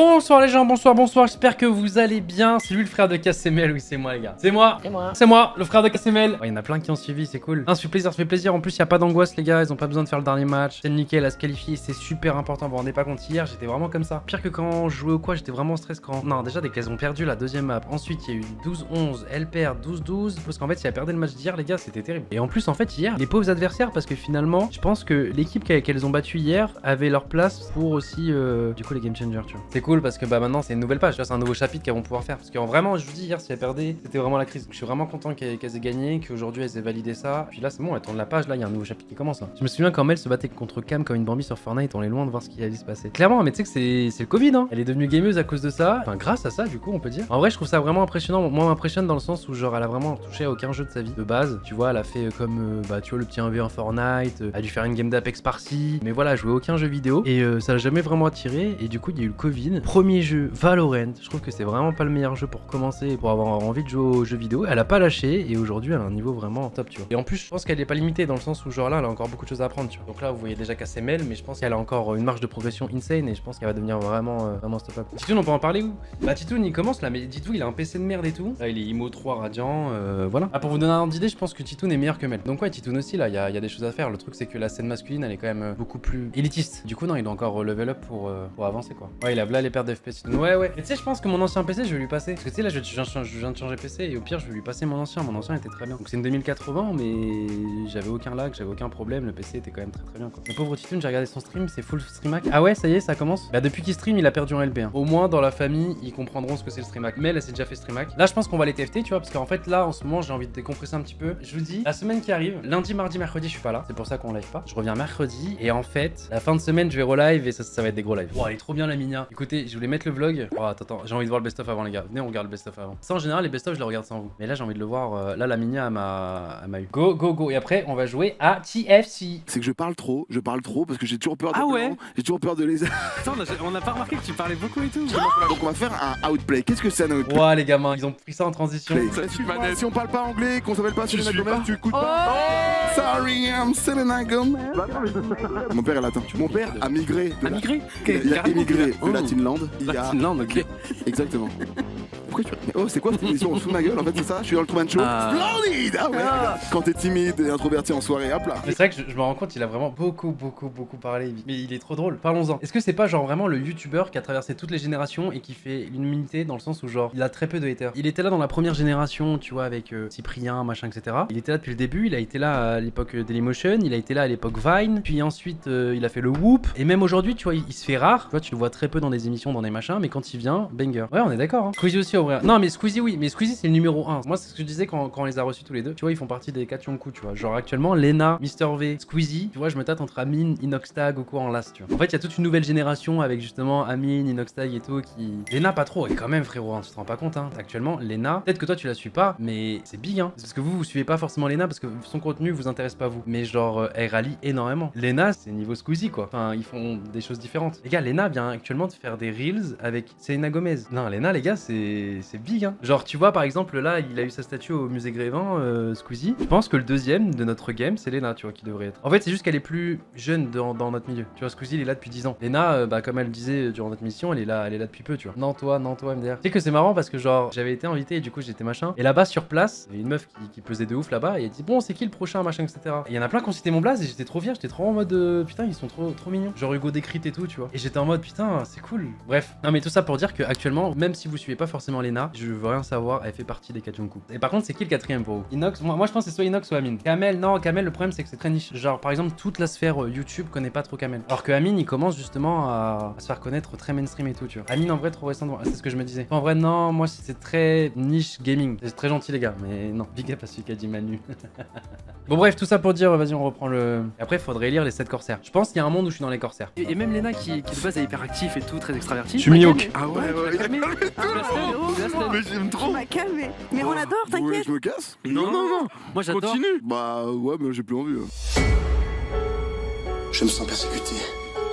Bonsoir les gens, bonsoir, j'espère que vous allez bien. C'est lui le frère de KCML, oui c'est moi les gars. C'est moi, le frère de KCML. Il y en a plein qui ont suivi, c'est cool. Ça fait plaisir, en plus il n'y a pas d'angoisse les gars, ils ont pas besoin de faire le dernier match. C'est nickel à se qualifier, c'est super important, vous vous rendez pas compte, hier j'étais vraiment comme ça. Pire que quand je jouais ou quoi, j'étais vraiment en stress quand... Non déjà dès qu'elles ont perdu la deuxième map, ensuite il y a eu 12-11, elles perdent 12-12, parce qu'en fait si elles perdaient le match d'hier les gars c'était terrible. Et en plus en fait hier, les pauvres adversaires, parce que finalement je pense que l'équipe qu'elles ont battue hier avait leur place pour aussi du coup les game changers tu vois. C'est cool parce que bah maintenant c'est une nouvelle page, c'est un nouveau chapitre qu'elles vont pouvoir faire. Parce que vraiment je vous dis hier si elles perdaient c'était vraiment la crise. Donc, je suis vraiment content qu'elles aient gagné, qu'aujourd'hui elles aient validé ça. Puis là c'est bon, elles tournent la page, là il y a un nouveau chapitre qui commence là. Je me souviens quand Mel se battait contre Cam comme une Bambi sur Fortnite, on est loin de voir ce qui allait se passer. Clairement mais tu sais que c'est le Covid hein. Elle est devenue gameuse à cause de ça, enfin grâce à ça du coup on peut dire. En vrai je trouve ça vraiment impressionnant, moi m'impressionne dans le sens où genre elle a vraiment touché à aucun jeu de sa vie de base. Tu vois elle a fait comme bah tu vois le petit 1v1 Fortnite, elle a dû faire une game d'Apex par-ci, mais voilà joué aucun jeu vidéo et ça l'a jamais vraiment attiré et du coup il y a eu le Covid. Premier jeu Valorant, je trouve que c'est vraiment pas le meilleur jeu pour commencer, pour avoir envie de jouer aux jeux vidéo. Elle a pas lâché et aujourd'hui elle a un niveau vraiment top tu vois. Et en plus je pense qu'elle est pas limitée dans le sens où genre là elle a encore beaucoup de choses à apprendre tu vois. Donc là vous voyez déjà KCML mais je pense qu'elle a encore une marge de progression insane et je pense qu'elle va devenir vraiment stoppable. Titoun on peut en parler où? Bah Titoun il commence là mais Titoun il a un PC de merde et tout. Là il est IMO 3 radiant voilà. Ah, pour vous donner un ordre d'idée je pense que Titoun est meilleur que Mel. Donc ouais Titoun aussi là il y a des choses à faire. Le truc c'est que la scène masculine elle est quand même beaucoup plus élitiste. Du coup non il doit encore level up pour avancer quoi. Ouais il a là les pertes d'FPS. Ouais mais tu sais je pense que mon ancien PC je vais lui passer. Parce que tu sais là je viens de changer PC et au pire je vais lui passer mon ancien était très bien. Donc c'est une 2080 mais j'avais aucun lag, j'avais aucun problème, le PC était quand même très bien quoi. Le pauvre Titoun j'ai regardé son stream, c'est full streamac. Ah ouais ça y est ça commence. Bah depuis qu'il stream il a perdu en LP hein. Au moins dans la famille ils comprendront ce que c'est le streamac. Mais elle s'est déjà fait streamac. Là je pense qu'on va les TFT tu vois parce qu'en fait là en ce moment j'ai envie de décompresser un petit peu. Je vous dis la semaine qui arrive, lundi, mardi, mercredi je suis pas là. C'est pour ça qu'on live pas. Je reviens mercredi et en fait la fin de semaine je vais relive et ça va être des gros lives. Wow elle est trop bien la Minia. Écoutez je voulais mettre le vlog. Oh, attends j'ai envie de voir le best of avant les gars. Venez on regarde le best of avant. Ça en général les best of je les regarde sans vous. Mais là j'ai envie de le voir. Là la Minia elle m'a eu. Go et après on va jouer à TFC. C'est que je parle trop parce que j'ai toujours peur de j'ai toujours peur de les Attends, on n'a pas remarqué que tu parlais beaucoup et tout. Donc on va faire un outplay. Qu'est-ce que c'est un outplay? Ouah les gamins, ils ont pris ça en transition. Si on parle pas anglais, qu'on s'appelle pas Selena Gomez, tu écoutes pas. Sorry, I'm Selena Gomez. Mon père est latin. Mon père a migré. Il a émigré de Latinland. Latinland, ok. Exactement. Pourquoi tu... Oh c'est quoi cette émission? On se fout de ma gueule en fait c'est ça? Je suis dans le Truman Show. Splendide. Ah ouais. Quand t'es timide et introverti en soirée, hop là. Mais c'est vrai que je me rends compte il a vraiment beaucoup parlé. Mais il est trop drôle. Parlons-en. Est-ce que c'est pas genre vraiment le youtubeur qui a traversé toutes les générations et qui fait l'unanimité dans le sens où genre il a très peu de haters? Il était là dans la première génération tu vois avec Cyprien machin etc. Il était là depuis le début, il a été là à l'époque Dailymotion, il a été là à l'époque Vine, puis ensuite il a fait le Whoop et même aujourd'hui tu vois il se fait rare. Tu vois tu le vois très peu dans des émissions, dans des machins mais quand il vient, banger. Ouais on est d'accord hein. Squeezie aussi au vrai. Non mais Squeezie oui, mais Squeezie c'est le numéro 1. Moi c'est ce que je disais quand on les a reçus tous les deux. Tu vois ils font partie des 4 Yonkou tu vois. Genre actuellement Lena, Mister V, Squeezie, tu vois je me tâte entre Amine, Inoxtag ou quoi en last tu vois. En fait il y a toute une nouvelle génération avec justement Amine, Inoxtag et tout qui... Lena pas trop et quand même frérot hein, tu te rends pas compte hein. Actuellement Lena, peut-être que toi tu la suis pas mais c'est big hein. C'est parce que vous suivez pas forcément Lena parce que son contenu vous intéresse pas vous. Mais genre elle rallie énormément. Lena c'est niveau Squeezie quoi. Enfin ils font des choses différentes. Les gars Lena vient actuellement de faire des reels avec Selena Gomez. Non Lena les gars c'est big hein. Genre tu vois par exemple là il a eu sa statue au musée Grévin Squeezie. Je pense que le deuxième de notre game c'est Lena tu vois qui devrait être. En fait c'est juste qu'elle est plus jeune dans notre milieu. Tu vois Squeezie il est là depuis 10 ans. Lena bah comme elle disait durant notre mission elle est là depuis peu tu vois. Non toi MDR. Tu sais que c'est marrant parce que genre j'avais été invité et du coup j'étais machin. Et là-bas sur place il y avait une meuf qui pesait de ouf là-bas et elle dit bon c'est qui le prochain machin etc. Et il y en a plein qui ont cité mon blaze et j'étais trop fier, j'étais trop en mode putain ils sont trop mignons. Genre Hugo Décrypte et tout tu vois. Et j'étais en mode putain c'est cool. Bref. Non mais tout ça pour dire que actuellement même si vous suivez pas forcément Lena, je veux rien savoir, elle fait partie des 4 Yonkou. Et par contre c'est qui le quatrième pour vous? Inox, moi je pense que c'est soit Inox soit Amine. Kamel, non Kamel le problème c'est que c'est très niche. Genre par exemple toute la sphère YouTube connaît pas trop Kamel. Alors que Amine il commence justement à se faire connaître très mainstream et tout tu vois. Amine en vrai trop récent, c'est ce que je me disais. En vrai non, moi c'est très niche gaming. C'est très gentil les gars, mais non, big up à celui qui a dit Manu. Bon bref tout ça pour dire, vas-y on reprend le... Et après faudrait lire les 7 corsaires. Je pense qu'il y a un monde où je suis dans les corsaires. Et même Lena qui de base est hyper actif et tout, très extraverti. Je suis Mihawk. Ah ouais mais j'aime trop. On m'a calmé. Mais on adore, t'inquiète. Je me casse? Non. Moi j'adore. Continue. Bah ouais mais j'ai plus envie. Je me sens persécuté.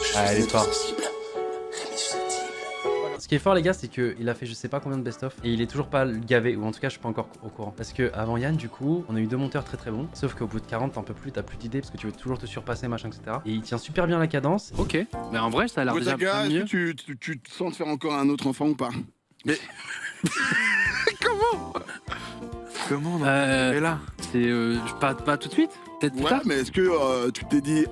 Je suis elle est forte. sensible. Mais susceptible. Ce qui est fort les gars, c'est qu'il a fait je sais pas combien de best-of et il est toujours pas gavé, ou en tout cas je suis pas encore au courant. Parce que avant Yann du coup, on a eu 2 monteurs très bons, sauf qu'au bout de 40 t'en peux plus, t'as plus d'idées parce que tu veux toujours te surpasser machin etc. Et il tient super bien la cadence. Ok, mais en vrai ça a l'air déjà Gotaga, pas est-ce mieux. que tu te sens de faire encore un autre enfant ou pas? Mais comment on en est là? C'est pas tout de suite, peut-être plus Ouais, tard. mais est-ce que tu t'es dit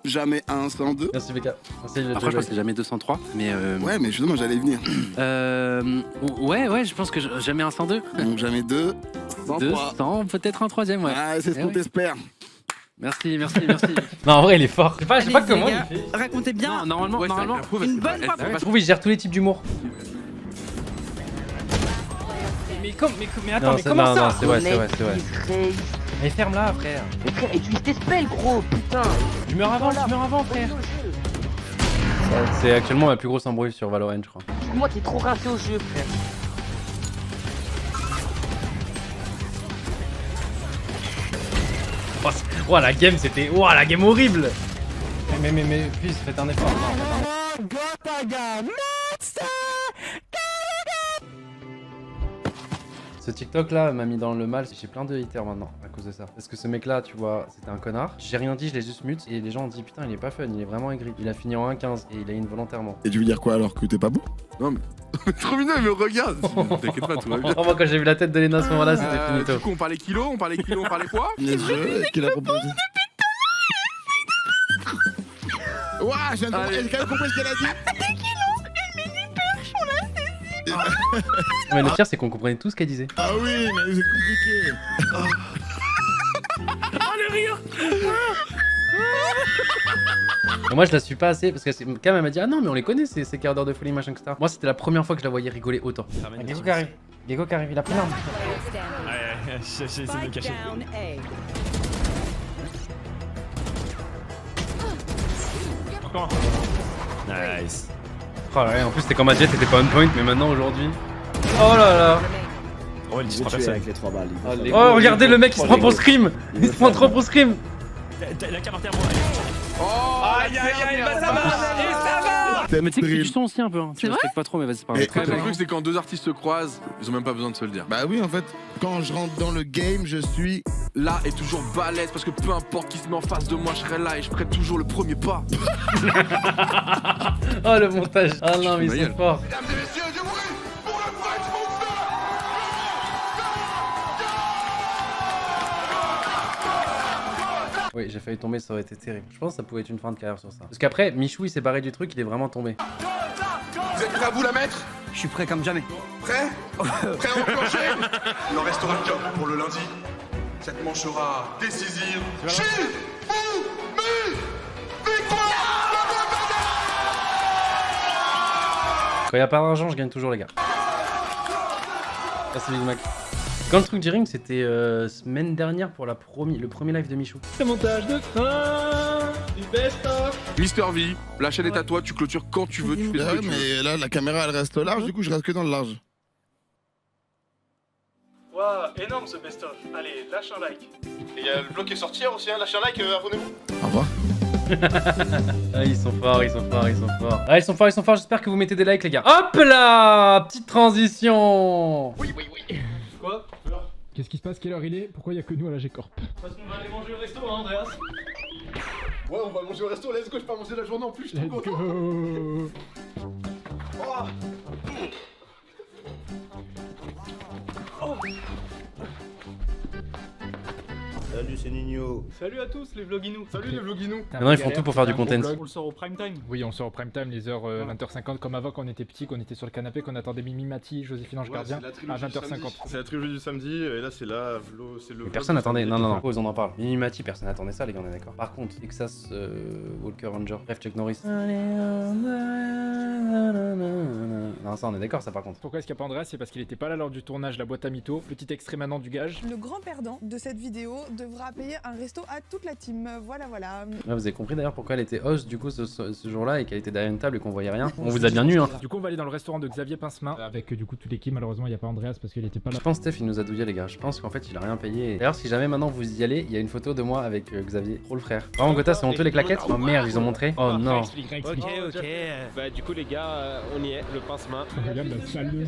jamais 1 sans 2? Merci BK. Merci le Après je pense que c'est jamais 203, mais Ouais, mais justement, j'allais y venir. ouais, je pense que jamais un 102. Donc jamais 2, 103. 200, peut-être un troisième, ouais. Ah, c'est ce Eh qu'on oui. t'espère. Merci. Non en vrai il est fort. Je sais pas Allez, comment les il gars, fait. racontez bien. Non, normalement, Ouais, normalement. Une bonne fois. Je trouve il gère tous les types d'humour. Mais attends, mais comment non, ça non, c'est vrai. Race. Mais ferme-la frère. Mais frère, utilise tes spells, gros, putain. Je meurs avant frère. C'est actuellement ma plus grosse embrouille sur Valorant je crois. Moi, t'es trop rincé au jeu, frère. Oh la game c'était... Oh la game horrible. Mais plus faites un effort. Ce TikTok là m'a mis dans le mal, j'ai plein de haters maintenant à cause de ça. Parce que ce mec là, tu vois, c'était un connard. J'ai rien dit, je l'ai juste mute et les gens ont dit putain il est pas fun, il est vraiment aigri. Il a fini en 1.15 et il a une volontairement. Et tu veux dire quoi alors, que t'es pas beau? Non mais... Trop mignon, il me regarde. T'inquiète pas, tout va bien. Oh, moi quand j'ai vu la tête de Lena à ce moment là c'était finito. Du coup, on parlait kilos, on parlait poids. Bien sûr, qu'il a proposé. Ouah, j'ai quand même compris ce qu'elle a dit. Mais le pire c'est qu'on comprenait tout ce qu'elle disait. Ah oui, mais c'est compliqué. Et moi je la suis pas assez parce que quand même elle m'a dit ah non mais on les connaît ces quarts d'heure de folie machin etc. Moi c'était la première fois que je la voyais rigoler autant. Gecko qui arrive, il a pris l'arme. J'ai essayé de le cacher. Encore. Nice. Oh là là, en plus c'était quand ma jet était pas on point mais maintenant aujourd'hui. Oh là là. Oh, il dit 3 personnes. Avec les 3 balles. Oh regardez le mec il se prend pour Scream. Il se prend trop pour Scream. La carte à aïe, bah ça marche. Et ça va. Mais tu sais que c'est du son aussi un peu. Hein. Tu respectes pas trop, mais vas-y, c'est pas grave. Le truc, c'est quand 2 artistes se croisent, ils ont même pas besoin de se le dire. Bah oui, en fait, quand je rentre dans le game, je suis... Là est toujours balèze parce que peu importe qui se met en face de moi, je serai là et je ferai toujours le premier pas. Oh le montage. Ah non mais c'est fort. Mesdames et messieurs, du bruit pour le French Monster. Oui j'ai failli tomber, ça aurait été terrible. Je pense que ça pouvait être une fin de carrière sur ça. Parce qu'après Michou il s'est barré du truc, il est vraiment tombé. Vous êtes prêts à vous la mettre? Je suis prêt comme jamais. Prêt? Prêt à enclencher? Il en restera qu'un pour le lundi. Cette manche sera décisive. Quand il y a pas d'argent je gagne toujours les gars. Merci Big Mac. Quand le truc du ring c'était semaine dernière pour le premier live de Michou. Le montage de fin du best-of. Mister V, la chaîne est à toi, tu clôtures quand tu veux, tu fais ce que tu veux. mais là, la caméra, elle reste large, du coup, je reste que dans le large. Waouh, énorme ce best-of. Allez, lâche un like. Et le vlog est sorti aussi, hein. Lâchez un like, abonnez-vous. Au revoir. Ah ils sont forts. Ah ils sont forts, j'espère que vous mettez des likes les gars. Hop là. Petite transition. Quoi? Qu'est-ce qui se passe? Quelle heure il est? Pourquoi il y a que nous à la G-Corp? Parce qu'on va aller manger au resto, hein, Andreas? Ouais, on va manger au resto, let's go, je peux pas manger la journée en plus, je suis Let's trop content. go. Salut, c'est Nino. Salut à tous les vloginous. Salut les vloginous. Maintenant ils font tout pour faire du content. On le sort au prime time. Oui, on sort au prime time, les heures 20h50, comme avant quand on était petit, qu'on était sur le canapé, qu'on attendait Mimi Mati, Joséphine Ange Gardien à 20h50. C'est la trilogie du samedi, et là c'est là, c'est le. Mais personne attendait, non, pause, on en parle. Minimati, personne attendait ça, les gars, on est d'accord. Par contre, Texas Walker Ranger, bref, Chuck Norris. Non, ça, on est d'accord, ça par contre. Pourquoi est-ce qu'il n'y a pas Andreas? C'est parce qu'il était pas là lors du tournage de la boîte à mytho. Petit extrait maintenant du gage. Le grand perdant de cette vidéo devra payer un resto à toute la team. Voilà. Ouais, vous avez compris d'ailleurs pourquoi elle était host du coup ce jour-là et qu'elle était derrière une table et qu'on voyait rien. On vous a bien nu, hein. Du coup, on va aller dans le restaurant de Xavier Pincemin avec du coup toute l'équipe. Malheureusement, il n'y a pas Andreas parce qu'il était pas là. Je pense Steph il nous a douillé les gars, je pense qu'en fait il a rien payé. D'ailleurs si jamais maintenant vous y allez, il y a une photo de moi avec Xavier, trop le frère. Vraiment Gotha c'est honteux les claquettes. Oh merde ils ont montré. Oh non. Explique. Ok. Bah du coup les gars, on y est, le pincement. Regarde la salle de...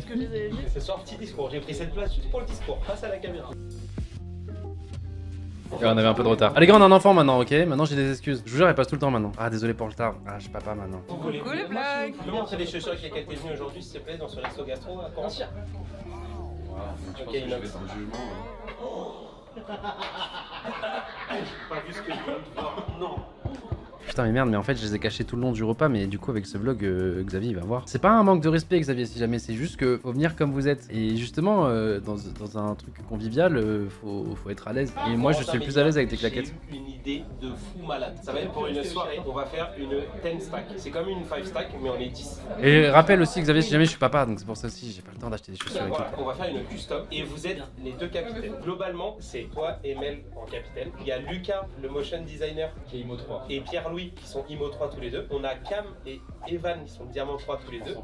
Ce soir, petit discours. J'ai pris cette place juste pour le discours, face à la caméra. Ouais, on avait un peu de retard. Allez, gars, on a un enfant maintenant, ok? Maintenant, j'ai des excuses. Je vous jure, il passe tout le temps maintenant. Ah, désolé pour le retard. Ah, je suis papa maintenant. Cool les blagues. Je peux montrer les chaussures avec lesquelles t'es venu aujourd'hui, s'il te plaît, dans ce resto gastro à Caen. Ok, Inox. Pas vu ce que je viens de voir. Non. Putain mais merde, mais en fait je les ai cachés tout le long du repas, mais du coup avec ce vlog Xavier il va voir. C'est pas un manque de respect Xavier si jamais, c'est juste que faut venir comme vous êtes. Et justement dans un truc convivial, faut être à l'aise. Et moi je suis le plus à l'aise avec tes claquettes. J'ai eu une idée de fou malade. Ça va être pour une soirée, on va faire une 10 stack. C'est comme une 5 stack mais on est 10. Et rappelle aussi Xavier si jamais je suis papa, donc c'est pour ça aussi j'ai pas le temps d'acheter des chaussures et tout. Voilà, on va faire une custom et vous êtes les deux capitaines. Globalement c'est toi et Mel en capitaine. Il y a Lucas le motion designer qui est IMO 3 et Pierre-Louis qui sont IMO 3 tous les deux. On a Cam et Evan qui sont Diamant 3 tous les deux.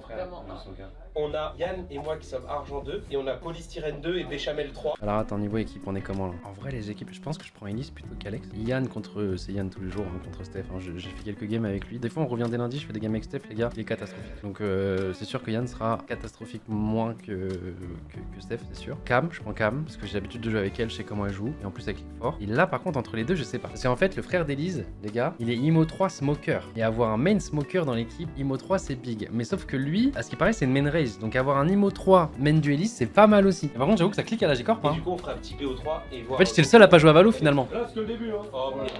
On a Yann et moi qui sommes Argent 2 et on a Polystyrène 2 et Béchamel 3. Alors attends, niveau équipe on est comment là? En vrai les équipes, je pense que je prends Elise plutôt qu'Alex. Yann contre, c'est Yann tous les jours hein, contre Steph, hein. J'ai fait quelques games avec lui. Des fois on revient dès lundi, je fais des games avec Steph les gars, il est catastrophique. Donc c'est sûr que Yann sera catastrophique moins que Steph, c'est sûr. Cam, je prends Cam parce que j'ai l'habitude de jouer avec elle, je sais comment elle joue. Et en plus elle clique fort. Et là par contre entre les deux je sais pas. Parce qu'en fait le frère d'Elise, les gars, il est IMO 3 smoker. Et avoir un main smoker dans l'équipe, IMO 3 c'est big. Mais sauf que lui, à ce qui paraît c'est une main raise. Donc avoir un IMO 3 main dueliste c'est pas mal aussi. Et par contre j'avoue que ça clique à la G-Corp hein. Et du coup on fera un petit BO3 et voir. En fait j'étais le seul à pas jouer à Valo finalement. Là c'est que le début hein. Oh putain.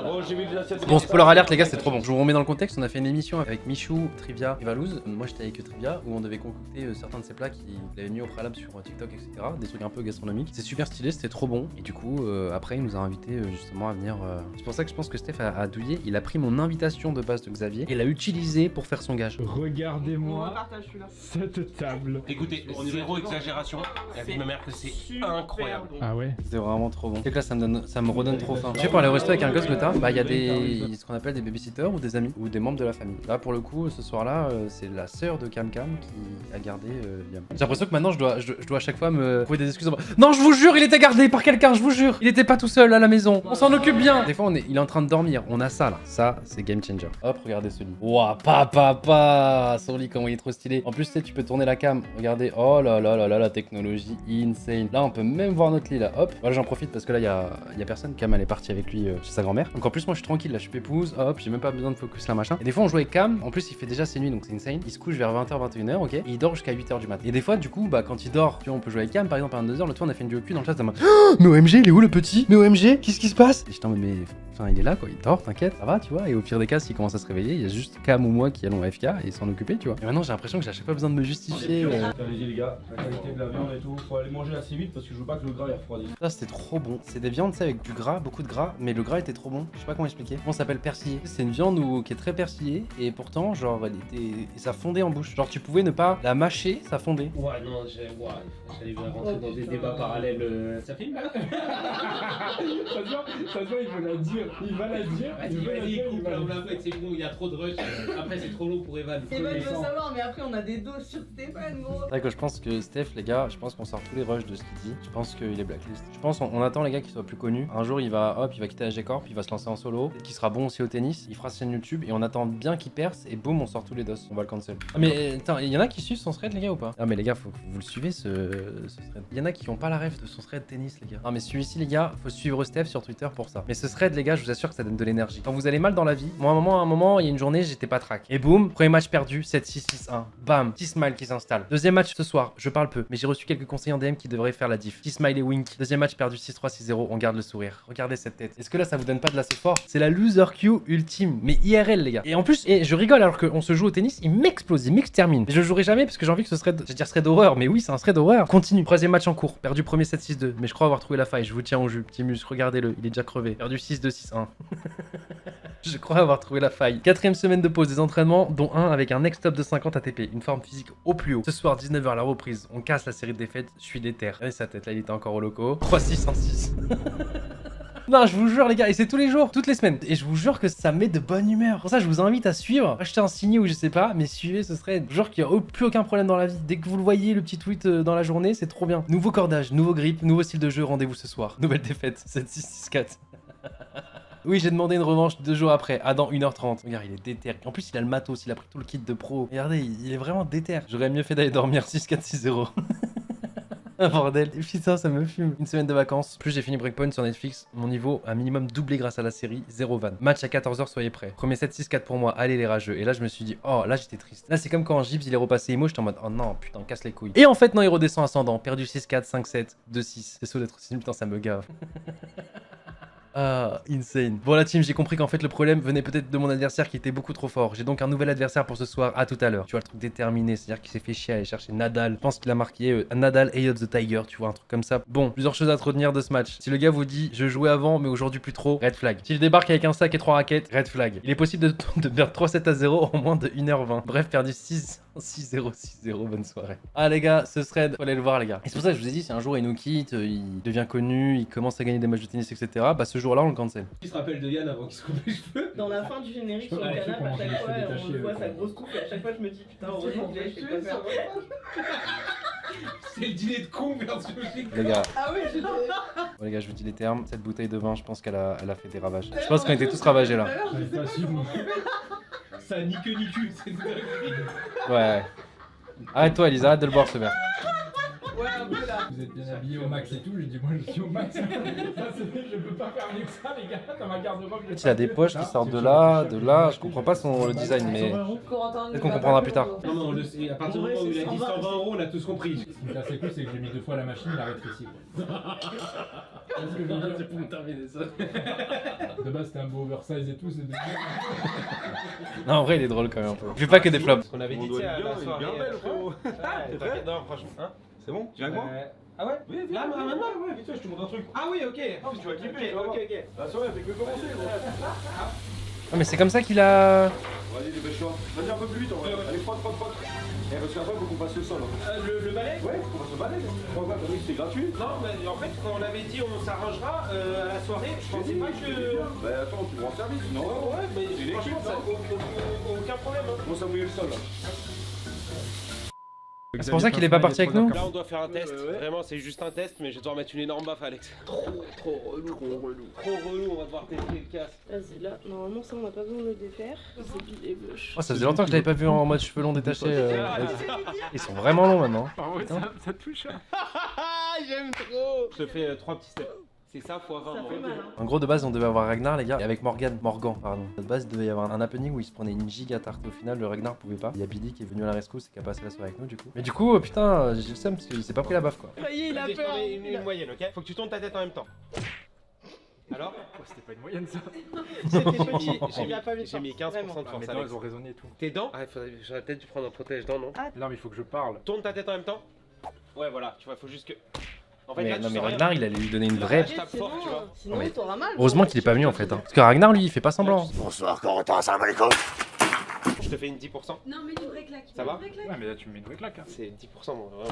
Oh j'ai vu des assiettes. Bon spoiler alerte les gars c'est trop bon. Je vous remets dans le contexte, on a fait une émission avec Michou, Trivia et Valouz. Moi j'étais avec Trivia où on devait concocter certains de ses plats qu'il avait mis au préalable sur TikTok etc. Des trucs un peu gastronomiques. C'est super stylé, c'était trop bon. Et du coup après il nous a invités justement à venir. C'est pour ça que je pense que Steph a douillé. Il a pris mon invitation de base de Xavier et l'a utilisé pour faire son gage. Regardez-moi cette table. Écoutez, zéro exagération. La vie de ma mère que c'est incroyable. Ah ouais? C'est vraiment trop bon. C'est que là ça me redonne trop faim. Je sais pour aller au resto avec un gosse le tard, bah il y a ce qu'on appelle des babysitters ou des amis ou des membres de la famille. Là pour le coup ce soir là c'est la sœur de Cam Cam qui a gardé Liam. J'ai l'impression que maintenant je dois à chaque fois me trouver des excuses. Non je vous jure il était gardé par quelqu'un, je vous jure. Il était pas tout seul à la maison. On s'en occupe bien. Des fois il est en train de dormir. On a ça là. Ça c'est game changer. Hop regardez ce lit. Ouah papa son lit comment il est trop stylé. En plus tu peux tourner la cam. Regardez. Oh là là là là la technologie insane. Là on peut même voir notre lit là. Hop. Voilà j'en profite parce que là il y a personne. Cam elle est partie avec lui chez sa grand-mère. Donc en plus moi je suis tranquille là, je suis pépouse. Hop j'ai même pas besoin de focus là machin. Et des fois on joue avec Cam. En plus il fait déjà ses nuits donc c'est insane. Il se couche vers 20h 21h ok. Et il dort jusqu'à 8h du mat. Et des fois du coup bah quand il dort tu vois on peut jouer avec Cam par exemple à 22h. L'autre fois on a fait une duo cul dans le chat ça m'a. Mais OMG il est où le petit? Mais OMG qu'est-ce qui se passe? Et j'étais en mode mais enfin il est là quoi, il dort, t'inquiète, ça va tu vois. Et au pire des cas s'il commence à se réveiller, il y a juste Cam ou moi qui allons AFK et s'en occuper tu vois. Et maintenant j'ai l'impression que j'ai à chaque fois besoin de me justifier. Allez-y les gars, la qualité de la viande et tout, faut aller manger assez vite parce que je veux pas que le gras il refroidisse. Ça c'était trop bon. C'est des viandes tu sais avec du gras, beaucoup de gras, mais le gras était trop bon. Je sais pas comment expliquer. On s'appelle persillé. C'est une viande qui est très persillée et pourtant genre ça fondait en bouche. Genre tu pouvais ne pas la mâcher, ça fondait. Ouais non j'allais rentrer dans des débats parallèles. Ça fait une blague. Ça se voit, il veut la dire. Il va la dire. C'est bon, il y a trop de rush. Après c'est trop long pour Evan. Evan veut savoir mais après on a des doses sur Stéphane gros. C'est vrai que je pense que Steph les gars, je pense qu'on sort tous les rushs de ce qu'il dit. Je pense qu'il est blacklist. Je pense on attend les gars qu'il soit plus connu. Un jour il va quitter la G-Corp, il va se lancer en solo, qu'il sera bon aussi au tennis, il fera sa chaîne YouTube et on attend bien qu'il perce et boum on sort tous les dos. On va le cancel. Ah mais attends, il y en a qui suivent son thread les gars ou pas? Ah mais les gars faut que vous le suivez ce thread. Il y en a qui ont pas la ref de son thread tennis les gars. Non mais celui-ci les gars, faut suivre Steph sur Twitter pour ça. Mais ce thread les gars, je vous assure que ça donne de l'énergie. Quand vous allez mal dans la vie, moi à un moment, il y a une journée, j'étais pas track. Et boum, premier match perdu, 7-6-6-1. Bam, petit smile qui s'installe. Deuxième match ce soir, je parle peu, mais j'ai reçu quelques conseils en DM qui devraient faire la diff. Petit smile et wink. Deuxième match perdu 6-3-6-0, on garde le sourire. Regardez cette tête. Est-ce que là ça vous donne pas de la ce fort? C'est la loser Q ultime, mais IRL les gars. Et en plus, je rigole alors qu'on se joue au tennis, il m'explose, il m'extermine. Je jouerai jamais parce que j'ai envie que ce serait, serait d'horreur, mais oui, c'est un thread d'horreur. Continue. Troisième match en cours, perdu premier 7-6-2, mais je crois avoir trouvé la faille. Je vous tiens au jus, petit muscle, regardez-le, il est déjà crevé. Perdu 6-2-6-1. Je crois avoir trouvé la faille. Quatrième semaine de pause des entraînements, dont un avec un next top de 50 ATP, une forme physique au plus haut. Ce soir 19h la reprise, on casse la série de défaites, je suis déter. Regardez sa tête, là il était encore au loco. 3-6-1-6. Non, je vous jure les gars, et c'est tous les jours, toutes les semaines. Et je vous jure que ça met de bonne humeur. Pour ça, je vous invite à suivre, acheter un signé ou je sais pas, mais suivez ce thread. Je vous jure qu'il n'y a plus aucun problème dans la vie. Dès que vous le voyez, le petit tweet dans la journée, c'est trop bien. Nouveau cordage, nouveau grip, nouveau style de jeu, rendez-vous ce soir. Nouvelle défaite, 7-6-6-4. Oui, j'ai demandé une revanche 2 jours après. Ah, dans 1h30. Regarde, il est déter. En plus, il a le matos, il a pris tout le kit de pro. Regardez, il est vraiment déter. J'aurais mieux fait d'aller dormir 6-4-6-0. Un bordel. Et putain, ça me fume. Une semaine de vacances. Plus j'ai fini Breakpoint sur Netflix. Mon niveau a minimum doublé grâce à la série. 0 van. Match à 14h, soyez prêts. Premier set 6-4 pour moi. Allez les rageux. Et là, je me suis dit, oh, là, j'étais triste. Là, c'est comme quand Gibbs, il est repassé emo. J'étais en mode, oh non, putain, casse les couilles. Et en fait, non, il redescend ascendant. Perdu 6-4, 5-7, 2-6. C'est sûr d'être aussi. Putain, ça me gave. Ah, insane. Bon la team, j'ai compris qu'en fait le problème venait peut-être de mon adversaire qui était beaucoup trop fort. J'ai donc un nouvel adversaire pour ce soir, à tout à l'heure. Tu vois le truc déterminé, c'est-à-dire qu'il s'est fait chier à aller chercher Nadal. Je pense qu'il a marqué Nadal Eye of the Tiger, tu vois, un truc comme ça. Bon, plusieurs choses à te retenir de ce match. Si le gars vous dit je jouais avant mais aujourd'hui plus trop, red flag. Si je débarque avec un sac et 3 raquettes, red flag. Il est possible de perdre 3-7-0 en moins de 1h20. Bref, perdu 6-0, 6-0, bonne soirée. Ah les gars, ce thread, faut aller le voir les gars. Et c'est pour ça que je vous ai dit, si un jour il nous quitte, il devient connu, il commence à gagner des matchs de tennis, etc. Bah ce jour-là on le cancel. Qui se rappelle de Yann avant qu'il se coupe les cheveux? Dans la fin du générique sur le canapé, à chaque fois on voit sa grosse coupe et à chaque fois je me dis putain heureusement que je sais pas faire. C'est le dîner de con version Les gars. Ah oui, j'ai Bon les gars, je vous dis les termes. Cette bouteille de vin, je pense qu'elle a fait des ravages. Je pense qu'on était tous ravagés là. Ça ni queue ni cul, c'est une dinguerie. Ouais. Arrête-toi Elisa, arrête de le boire ce verre. Ouais, un peu là. Vous êtes bien habillés au max et tout, j'ai dit moi je suis au max. Ça c'est je peux pas faire mieux que ça les gars, dans ma garde-robe. Il a des poches qui sortent de là. Je comprends pas le design mais peut-être qu'on comprendra plus tard. Non mais on le sait, à partir du moment où il a dit 120 €, on a tous compris. Ce qui est assez cool c'est que j'ai mis 2 fois la machine, il a rétréci. C'est pour me terminer ça. De base c'était un beau oversize et tout, c'est de... Non en vrai il est drôle quand même un peu. Il fait pas que des flops. On avait dit à la soirée. Non franchement, hein. C'est bon? Tu viens avec moi? Ah ouais? Oui, là, maintenant, ouais, vite fait, je te montre un truc. Ah oui, ok. Tu vas kiffer, Ok. La soirée fait que commencer. Ah mais c'est comme ça qu'il a... Vas-y, dépêche-toi. Vas-y un peu plus vite, allez, frotte. Et parce qu'après, faut qu'on passe le sol. Le balai? Ouais, faut qu'on passe le balai. Pourquoi t'as dit que c'était gratuit? Non, mais en fait, quand on avait dit on s'arrangera à la soirée, je pensais pas que... Bah attends, tu me rends service, non? Ouais, mais c'est une équipe, ça. Aucun problème. Comment ça mouiller le sol là? C'est pour ça qu'il est pas parti avec nous? Là on doit faire un test, vraiment c'est juste un test mais je vais devoir mettre une énorme baffe Alex. Trop relou, on va devoir tester le casque. Vas-y là, normalement ça on n'a pas besoin de le défaire. C'est billes et blush. Oh ça faisait longtemps que je l'avais pas vu en mode cheveux longs détachés. Ils sont vraiment longs maintenant. Ça touche. J'aime trop. Je te fais 3 petits steps. C'est ça fois 20. Ça fait mal hein. En gros de base on devait avoir Ragnar les gars et avec Morgan pardon. De base il devait y avoir un happening où il se prenait une giga tarte au final le Ragnar pouvait pas. Il y a Billy qui est venu à la rescousse et qui a passé la soirée avec nous du coup. Mais du coup putain j'ai le seum parce qu'il s'est pas pris la baffe quoi. Ça y est, il a peur. Une moyenne ok? Faut que tu tournes ta tête en même temps. Alors? C'était pas une moyenne ça. C'était petit, j'ai mis 15% de force. Mes dents elles ont résonné et tout. Tes dents? Ah j'aurais peut-être dû prendre un protège-dents non? Non mais il faut que je parle. Tourne ta tête en même temps. Ouais voilà, tu vois, faut juste que... En fait, Mais, là, non tu mais sens Ragnar rien. il allait lui donner une vraie... Je tape fort, tu vois. Sinon t'auras mal. Heureusement qu'il est pas venu en fait hein. Parce que Ragnar lui il fait pas semblant. Bonsoir, Corentin, salam alaikum. Je te fais une 10%. Non mais une vraie claque. Ça va? Ouais mais là tu me mets une vraie claque hein. C'est 10% mon vraiment.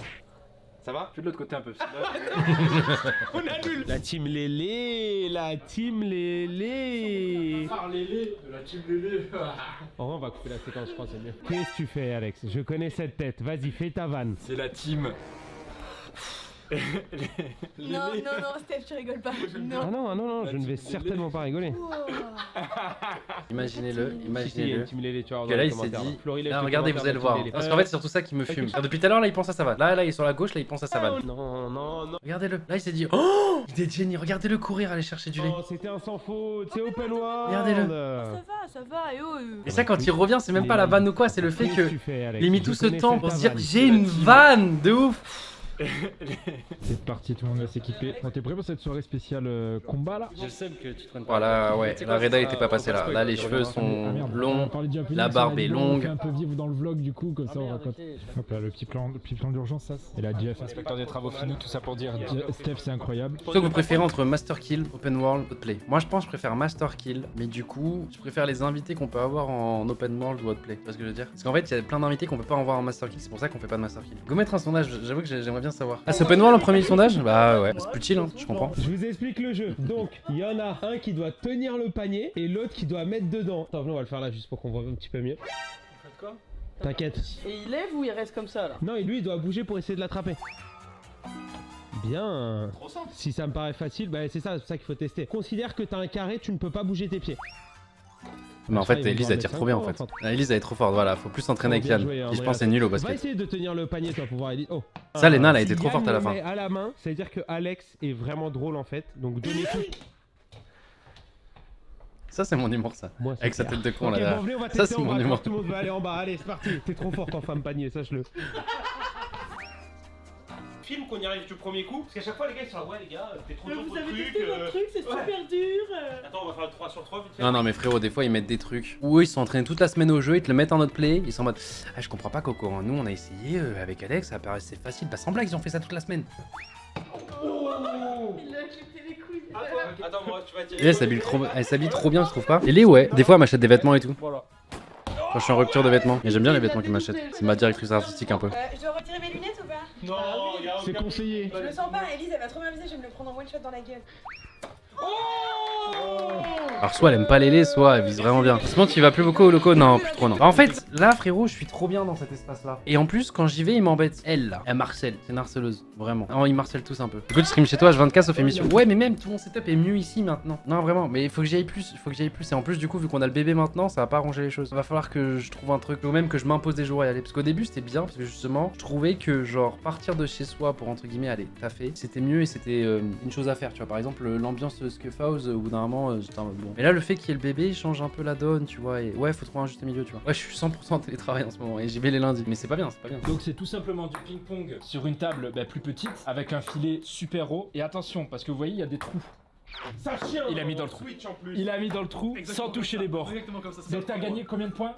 Ça va? Fais de l'autre côté un peu. On annule. La team Lélé. Lélé de la team Lélé. On va couper la séquence, je crois, c'est mieux. Qu'est-ce que tu fais, Alex? Je connais cette tête. Vas-y, fais ta vanne. C'est la team. Non, Steph, tu rigoles pas. Non. Ah non, je ne vais certainement pas rigoler. Imaginez-le. Team Lélé, tu vois. Que là il s'est dit, là regardez vous allez le voir. Parce qu'en fait c'est surtout ça qui me fume. Depuis tout à l'heure là il pense à sa vanne. Là il est sur la gauche, là il pense à sa vanne. Non. Regardez-le, là il s'est dit, oh il est génie, regardez-le courir aller chercher du lait. Oh, c'était un sans faute, c'est open world. Regardez-le. Ça va, et oh. Et ça quand il revient c'est même pas la vanne ou quoi, c'est le fait que il a mis tout ce temps pour se dire vanne. j'ai une vanne de ouf. C'est parti, tout le monde va s'équiper. Bon, t'es prêt pour cette soirée spéciale combat là? Je sais que tu te prennes pas. Voilà, ouais, la Reda était pas passée là. Là les cheveux sont longs, la barbe est longue. On fait un peu vivre dans le vlog du coup, comme ça on raconte. Hop là, le petit plan d'urgence, ça. Et là, Jeff, inspecteur des travaux finis, tout ça pour dire Steph, c'est incroyable. Toi que vous préférez entre Master Kill, Open World, Outplay? Moi je pense que je préfère Master Kill, mais du coup, je préfère les invités qu'on peut avoir en Open World ou Outplay. Tu vois ce que je veux dire? Parce qu'en fait, il y a plein d'invités qu'on peut pas avoir en Master Kill, c'est pour ça qu'on fait pas de Master Kill. Go mettre un sondage, j'avoue que j'aimerais bien savoir. Ah, c'est Open World en premier sondage? Bah ouais, c'est plus chill, hein, je comprends. Je vous explique le jeu. Donc, il y en a un qui doit tenir le panier et l'autre qui doit mettre dedans. Attends, on va le faire là juste pour qu'on voit un petit peu mieux. Faites quoi? T'inquiète. Et il lève ou il reste comme ça là? Non, et lui il doit bouger pour essayer de l'attraper. Bien. Trop simple. Si ça me paraît facile, bah c'est ça qu'il faut tester. Considère que t'as un carré, tu ne peux pas bouger tes pieds. Mais en fait, Elise elle tire trop bien en fait. Elise elle est trop forte, voilà, faut plus s'entraîner avec Yann. Qui je pense est nul au On va basket. essayer de tenir le panier toi pour voir Elise. Oh. Ça, Léna elle a été Si trop forte à la Yann fin. le met à la main, ça veut dire que Alex est vraiment drôle en fait. Donc donnez tout. Ça c'est mon humour ça. Moi, Avec sa tête de con Ok, là. bon, venez, on va Ça tester, c'est on mon va humour. voir, tout le monde va aller en bas. Allez, c'est parti. T'es trop forte en femme panier, sache-le. Film qu'on y arrive du premier coup, parce qu'à chaque fois les gars ils sont là, ouais les gars, t'es trop dur Vous pour le avez truc. testé votre truc, c'est super dur. Attends, on va faire le 3 sur 3 vite fait. Non non mais frérot, des fois ils mettent des trucs où eux ils sont entraînés toute la semaine au jeu, ils te le mettent en notre play, ils sont en mode ah je comprends pas Coco, hein. Nous on a essayé avec Alex, ça paraissait facile, bah sans blague ils ont fait ça toute la semaine. Il a jeté les couilles. Attends, moi tu vas tirer. Et elle s'habille trop bien je trouve pas. Et les ouais, des fois elle m'achète des vêtements et tout. Voilà. Quand je suis en rupture de vêtements. Mais j'aime bien les vêtements qu'ils m'achètent. C'est ma directrice artistique un peu. Je dois retirer mes lunettes ou pas? Non, y'a aucun C'est conseillé. Je me sens pas, Elise elle va trop m'amuser, je vais me le prendre en one shot dans la gueule. Alors soit elle aime pas les laits, soit elle vise vraiment bien. Sinon tu y vas plus beaucoup au loco? Non, plus trop non. En fait, là frérot, je suis trop bien dans cet espace là. Et en plus, quand j'y vais, il m'embête. Elle là, elle marcelle, c'est une harceleuse, vraiment. Oh, ils marcellent tous un peu. Du coup, tu stream chez toi H24 sauf émission. Ouais, mais même tout mon setup est mieux ici maintenant. Non, vraiment, mais il faut que j'y aille plus, Et en plus, du coup, vu qu'on a le bébé maintenant, ça va pas arranger les choses. Va falloir que je trouve un truc, ou même que je m'impose des jours à y aller. Parce qu'au début, c'était bien, parce que justement, je trouvais que genre partir de chez soi pour entre guillemets aller taffer, c'était mieux et c'était une chose à faire. Tu vois, par exemple, l'ambiance Scuff House, au bout d'un moment, j'étais en mode bon. Mais là, le fait qu'il y ait le bébé change un peu la donne, tu vois. Et ouais, faut trouver un juste milieu, tu vois. Ouais, je suis 100% en télétravail en ce moment et j'y vais les lundis. Mais c'est pas bien, c'est pas bien. Donc c'est tout simplement du ping-pong sur une table plus petite avec un filet super haut. Et attention, parce que vous voyez, il y a des trous. Ça chien. Il a mis dans le trou. Switch en plus. Il a mis dans le trou sans toucher les bords. Exactement comme ça. Donc t'as gagné combien de points?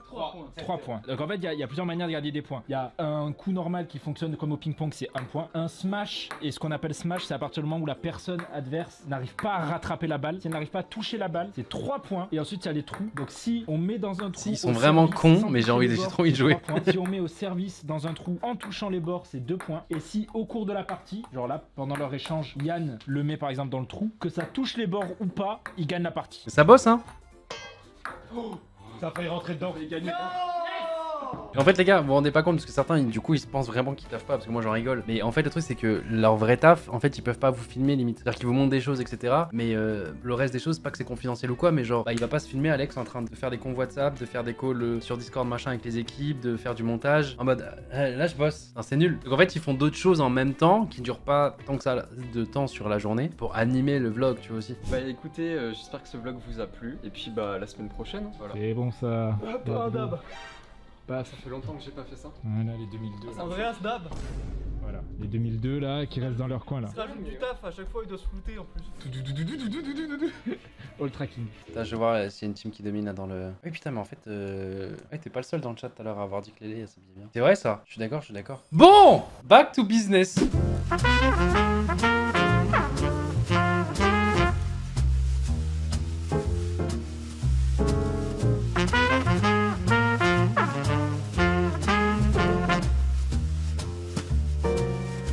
3 points. Donc en fait, il y a plusieurs manières de gagner des points. Il y a un coup normal qui fonctionne comme au ping-pong, c'est 1 point. Un smash, et ce qu'on appelle smash, c'est à partir du moment où la personne adverse n'arrive pas à rattraper la balle. Si elle n'arrive pas à toucher la balle, c'est 3 points. Et ensuite, il y a les trous. Donc si on met dans un trou... Ils sont vraiment cons, mais j'ai trop envie de jouer. Si on met au service dans un trou en touchant les bords, c'est 2 points. Et si au cours de la partie, genre là, pendant leur échange, Yann le met par exemple dans le trou, que ça touche les bords ou pas, il gagne la partie. Ça bosse hein. Ça a failli rentrer dedans. Il gagne. Et en fait les gars, vous vous rendez pas compte parce que certains du coup ils se pensent vraiment qu'ils taffent pas parce que moi j'en rigole. Mais en fait le truc c'est que leur vrai taf, en fait ils peuvent pas vous filmer limite. C'est-à-dire qu'ils vous montrent des choses etc. Mais le reste des choses, pas que c'est confidentiel ou quoi, mais genre bah, il va pas se filmer Alex en train de faire des convos WhatsApp, de faire des calls sur Discord machin avec les équipes, de faire du montage. En mode là je bosse. Enfin, c'est nul. Donc en fait ils font d'autres choses en même temps qui durent pas tant que ça de temps sur la journée pour animer le vlog tu vois aussi. Bah écoutez, j'espère que ce vlog vous a plu. Et puis bah la semaine prochaine. Voilà. C'est bon ça. Bah ça fait longtemps que j'ai pas fait ça. Voilà les 2002. Andreas Dab. Voilà, les 2002 là qui restent dans leur coin là. Ça rajoute du taf, à chaque fois il doit se flouter en plus. All tracking. Putain, je vais voir s'il y a une team qui domine là dans le... Oui putain mais en fait ouais t'es pas le seul dans le chat tout à l'heure à avoir dit que Lélé s'habillait bien. C'est vrai ça. Je suis d'accord. Bon, back to business.